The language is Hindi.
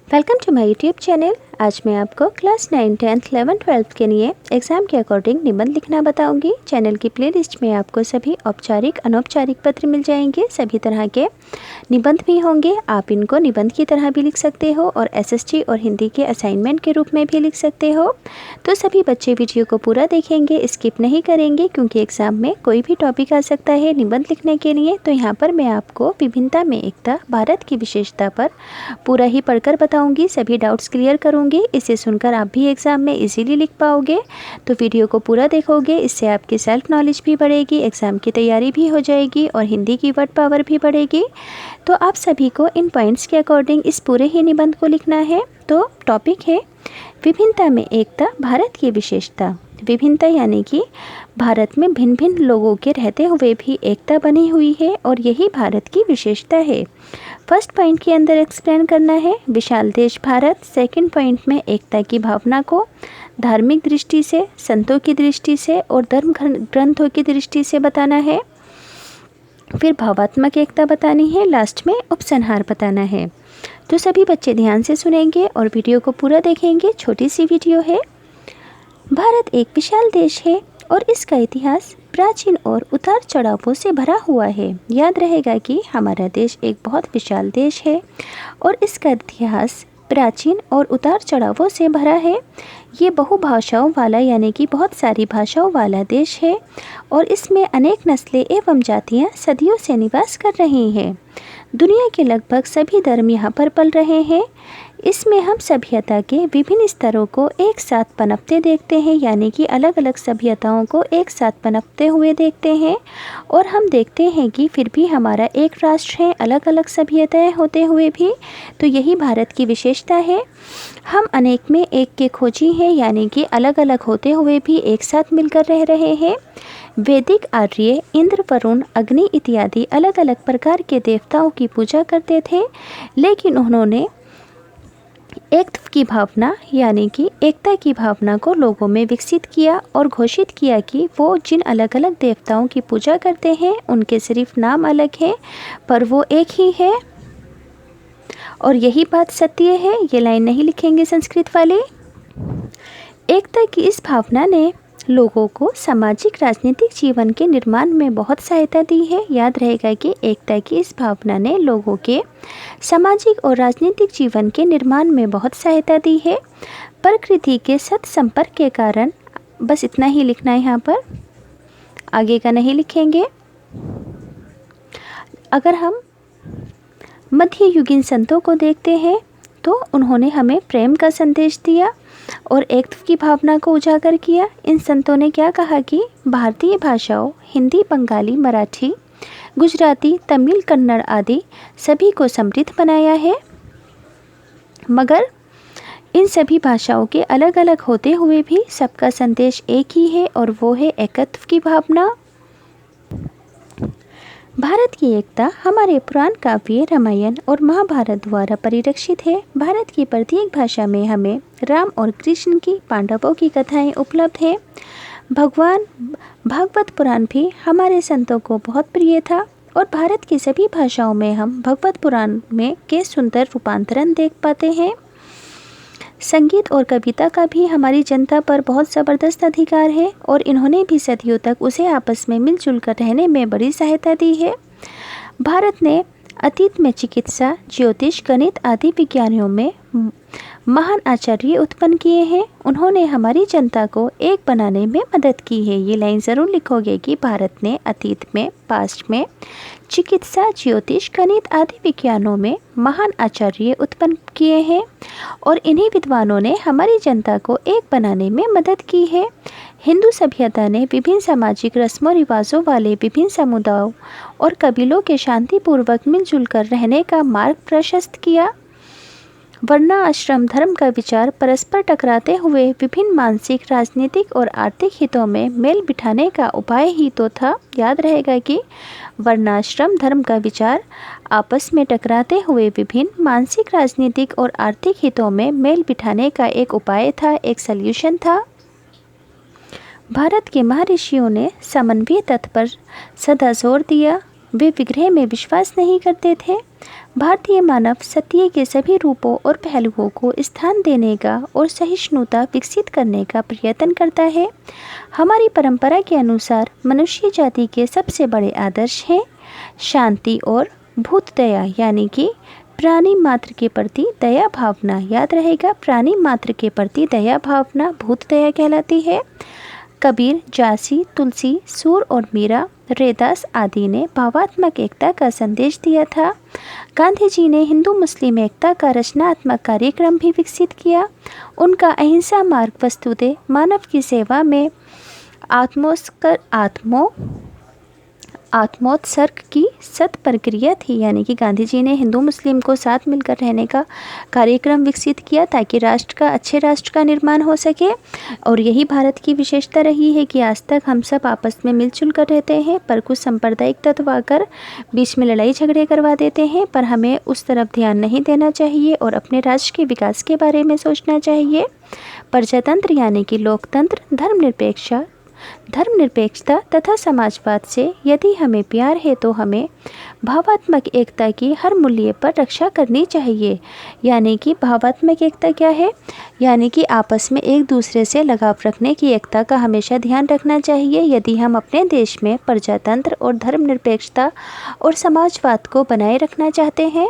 Welcome to my YouTube channel. आज मैं आपको क्लास 9, 10th, 11th, 12th के लिए एग्ज़ाम के अकॉर्डिंग निबंध लिखना बताऊंगी। चैनल की प्लेलिस्ट में आपको सभी औपचारिक अनौपचारिक पत्र मिल जाएंगे। सभी तरह के निबंध भी होंगे। आप इनको निबंध की तरह भी लिख सकते हो और एसएसटी और हिंदी के असाइनमेंट के रूप में भी लिख सकते हो। तो सभी बच्चे वीडियो को पूरा देखेंगे, स्किप नहीं करेंगे, क्योंकि एग्ज़ाम में कोई भी टॉपिक आ सकता है निबंध लिखने के लिए। तो यहाँ पर मैं आपको विभिन्नता में एकता, भारत की विशेषता पर पूरा ही पढ़कर बताऊंगी। सभी डाउट्स क्लियर करूंगी। इसे सुनकर आप भी एग्ज़ाम में इजीली लिख पाओगे। तो वीडियो को पूरा देखोगे, इससे आपकी सेल्फ नॉलेज भी बढ़ेगी, एग्ज़ाम की तैयारी भी हो जाएगी और हिंदी की वर्ड पावर भी बढ़ेगी। तो आप सभी को इन पॉइंट्स के अकॉर्डिंग इस पूरे ही निबंध को लिखना है। तो टॉपिक है विभिन्नता में एकता, भारत की विशेषता। विभिन्नता यानी कि भारत में भिन्न भिन्न लोगों के रहते हुए भी एकता बनी हुई है और यही भारत की विशेषता है। फर्स्ट पॉइंट के अंदर एक्सप्लेन करना है विशाल देश भारत। सेकंड पॉइंट में एकता की भावना को धार्मिक दृष्टि से, संतों की दृष्टि से और धर्म ग्रंथों की दृष्टि से बताना है। फिर भावात्मक एकता बतानी है। लास्ट में उपसंहार बताना है। तो सभी बच्चे ध्यान से सुनेंगे और वीडियो को पूरा देखेंगे। छोटी सी वीडियो है। भारत एक विशाल देश है और इसका इतिहास प्राचीन और उतार चढ़ावों से भरा हुआ है। याद रहेगा कि हमारा देश एक बहुत विशाल देश है और इसका इतिहास प्राचीन और उतार चढ़ावों से भरा है। ये बहुभाषाओं वाला यानी कि बहुत सारी भाषाओं वाला देश है और इसमें अनेक नस्लें एवं जातियाँ सदियों से निवास कर रही हैं। दुनिया के लगभग सभी धर्म यहाँ पर पल रहे हैं। इसमें हम सभ्यता के विभिन्न स्तरों को एक साथ पनपते देखते हैं, यानी कि अलग अलग सभ्यताओं को एक साथ पनपते हुए देखते हैं। और हम देखते हैं कि फिर भी हमारा एक राष्ट्र है, अलग अलग सभ्यताएं होते हुए भी। तो यही भारत की विशेषता है। हम अनेक में एक के खोजी हैं, यानी कि अलग अलग होते हुए भी एक साथ मिलकर रह रहे हैं। वैदिक आर्य इंद्र, वरुण, अग्नि इत्यादि अलग अलग प्रकार के देवताओं की पूजा करते थे, लेकिन उन्होंने एकता की भावना यानी कि एकता की भावना को लोगों में विकसित किया और घोषित किया कि वो जिन अलग अलग देवताओं की पूजा करते हैं उनके सिर्फ नाम अलग हैं, पर वो एक ही है। और यही बात सत्य है। ये लाइन नहीं लिखेंगे संस्कृत वाले। एकता की इस भावना ने लोगों को सामाजिक राजनीतिक जीवन के निर्माण में बहुत सहायता दी है। याद रहेगा कि एकता की इस भावना ने लोगों के सामाजिक और राजनीतिक जीवन के निर्माण में बहुत सहायता दी है। प्रकृति के सत संपर्क के कारण, बस इतना ही लिखना है यहाँ पर, आगे का नहीं लिखेंगे। अगर हम मध्ययुगीन संतों को देखते हैं तो उन्होंने हमें प्रेम का संदेश दिया और एकता की भावना को उजागर किया। इन संतों ने क्या कहा कि भारतीय भाषाओं हिंदी, बंगाली, मराठी, गुजराती, तमिल, कन्नड़ आदि सभी को समृद्ध बनाया है, मगर इन सभी भाषाओं के अलग अलग होते हुए भी सबका संदेश एक ही है और वो है एकत्व की भावना। भारत की एकता हमारे पुराण काव्य रामायण और महाभारत द्वारा परिरक्षित है। भारत की प्रत्येक भाषा में हमें राम और कृष्ण की, पांडवों की कथाएं उपलब्ध हैं। भगवान भागवत पुराण भी हमारे संतों को बहुत प्रिय था और भारत की सभी भाषाओं में हम भगवत पुराण में के सुंदर रूपांतरण देख पाते हैं। संगीत और कविता का भी हमारी जनता पर बहुत ज़बरदस्त अधिकार है और इन्होंने भी सदियों तक उसे आपस में मिलजुल कर रहने में बड़ी सहायता दी है। भारत ने अतीत में चिकित्सा, ज्योतिष, गणित आदि विज्ञानों में महान आचार्य उत्पन्न किए हैं। उन्होंने हमारी जनता को एक बनाने में मदद की है। ये लाइन ज़रूर लिखोगे कि भारत ने अतीत में, पास्ट में चिकित्सा, ज्योतिष, गणित आदि विज्ञानों में महान आचार्य उत्पन्न किए हैं और इन्हीं विद्वानों ने हमारी जनता को एक बनाने में मदद की है। हिंदू सभ्यता ने विभिन्न सामाजिक रस्मों रिवाजों वाले विभिन्न समुदायों और कबीलों के शांतिपूर्वक मिलजुल कर रहने का मार्ग प्रशस्त किया। वर्ण आश्रम धर्म का विचार परस्पर टकराते हुए विभिन्न मानसिक, राजनीतिक और आर्थिक हितों में मेल बिठाने का उपाय ही तो था। याद रहेगा कि वर्णाश्रम धर्म का विचार आपस में टकराते हुए विभिन्न मानसिक, राजनीतिक और आर्थिक हितों में मेल बिठाने का एक उपाय था, एक सल्यूशन था। भारत के महर्षियों ने समन्वय तत्व पर सदा जोर दिया। वे विग्रह में विश्वास नहीं करते थे। भारतीय मानव सत्य के सभी रूपों और पहलुओं को स्थान देने का और सहिष्णुता विकसित करने का प्रयत्न करता है। हमारी परंपरा के अनुसार मनुष्य जाति के सबसे बड़े आदर्श हैं शांति और भूत दया, यानी कि प्राणी मात्र के प्रति दया भावना। याद रहेगा, प्राणी मात्र के प्रति दया भावना भूत दया कहलाती है। कबीर, जासी, तुलसी, सूर और मीरा, रैदास आदि ने भावात्मक एकता का संदेश दिया था। गांधी जी ने हिंदू मुस्लिम एकता का रचनात्मक कार्यक्रम भी विकसित किया। उनका अहिंसा मार्ग वस्तुतः मानव की सेवा में आत्मोत्सर्ग की सत प्रक्रिया थी, यानी कि गांधी जी ने हिंदू मुस्लिम को साथ मिलकर रहने का कार्यक्रम विकसित किया ताकि अच्छे राष्ट्र का निर्माण हो सके। और यही भारत की विशेषता रही है कि आज तक हम सब आपस में मिलजुल कर रहते हैं, पर कुछ सांप्रदायिक तत्व आकर बीच में लड़ाई झगड़े करवा देते हैं। पर हमें उस तरफ ध्यान नहीं देना चाहिए और अपने राष्ट्र के विकास के बारे में सोचना चाहिए। प्रजातंत्र यानी कि लोकतंत्र, धर्मनिरपेक्षता तथा समाजवाद से यदि हमें प्यार है तो हमें भावात्मक एकता की हर मूल्य पर रक्षा करनी चाहिए। यानी कि भावात्मक एकता क्या है? यानी कि आपस में एक दूसरे से लगाव रखने की एकता का हमेशा ध्यान रखना चाहिए यदि हम अपने देश में प्रजातंत्र और धर्मनिरपेक्षता और समाजवाद को बनाए रखना चाहते हैं।